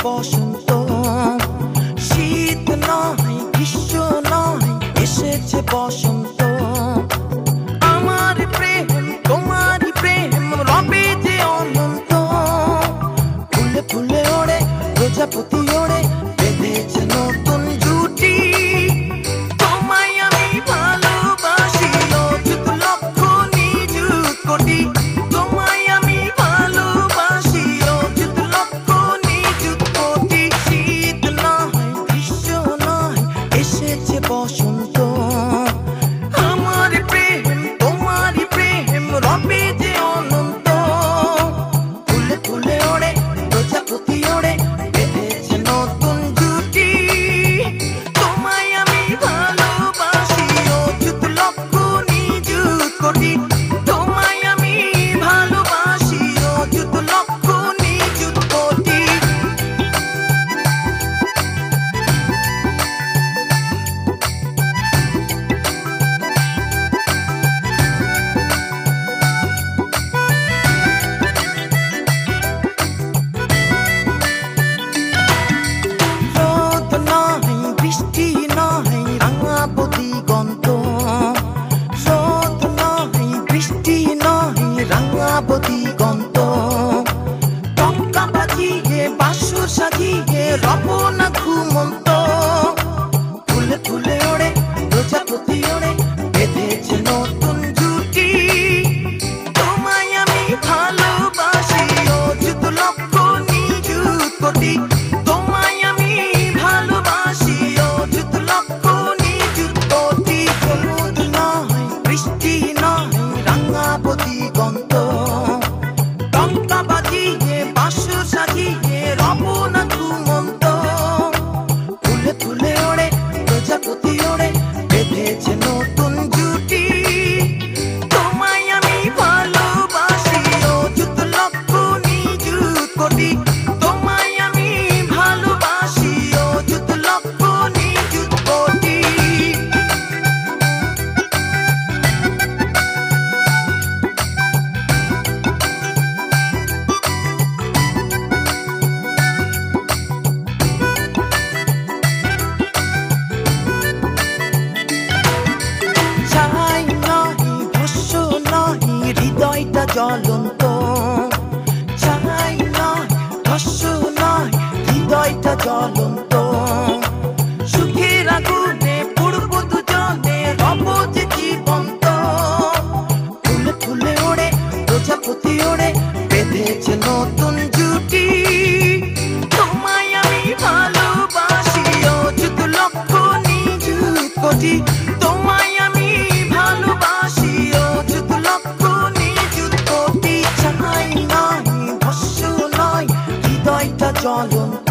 বসন্ত, শীত নয় গ্রীষ্ম নয়, এসেছে বসন্ত। আমার প্রেম তোমারই প্রেম রবে যে অনন্ত, ফুলে ফুলে ওড়ে প্রজাপতি ওড়ে বেঁধেছে নতুন জুটি। তোমায় আমি ভালোবাসি অযুত লক্ষ নিযুত কোটি, তোমায় আমি ভালোবাসি অযুত লক্ষ নিযুত কোটি। শীত নয় গ্রীষ্ম নয়, এসেছে বসন্ত। আমার প্রেম তোমারই প্রেম রবে যে অনন্ত, ফুলে ফুলে ওড়ে প্রজাপতি ওড়ে বেঁধেছে নতুন জুটি। তোমায় আমি ভালোবাসি অযুত লক্ষ নিযুত কোটি, তোমায় আমি ভালোবাসি অযুত লক্ষ নিযুত কোটি। রোদ নয় বৃষ্টি নয় রাঙাবো দিগন্ত, রোদ নয় বৃষ্টি নয় রাঙাবো দিগন্ত। টঙ্কা বাজিয়ে বাঁশুর সাজিয়ে রব না ঘুমন্ত, ফুলে ফুলে ওড়ে প্রজাপতি ওড়ে বেঁধেছে নতুন জুটি। তোমায় আমি ভালোবাসি অযুত লক্ষ নিযুত কোটি, তোমায় আমি ভালোবাসি অযুত লক্ষ নিযুত কোটি। রোদ নয় বৃষ্টি নয় রাঙাবো দিগন্ত, টঙ্কা বাজিয়ে বাঁশুর সাজিয়ে রব না ঘুমন্ত, ফুলে ফুলে ওড়ে প্রজাপতি ওড়ে বেঁধেছে নতুন জুটি। তোমায় আমি ভালোবাসি অযুত লক্ষ নিযুত কোটি, তোমায় আমি ভালোবাসি অযুত লক্ষ নিযুত কোটি। ছাই নয় ভস্য নয় হৃদয়টা জ্বলন্ত, ছাই নয় ভস্য নয় হৃদয়টা জ্বলন্ত। সুখের আগুনে পূর্ব দুজনে রব যে জীবন্ত, ফুলে ফুলে ওড়ে প্রজাপতি ওড়ে বেঁধেছে নতুন জুটি। তোমায় আমি ভালোবাসি অযুত লক্ষ নিযুত কোটি, তোমায় আমি ভালোবাসি অযুত লক্ষ নিযুত কোটি। ছাই নয় ভস্য নয় হৃদয়টা জ্বলন্ত,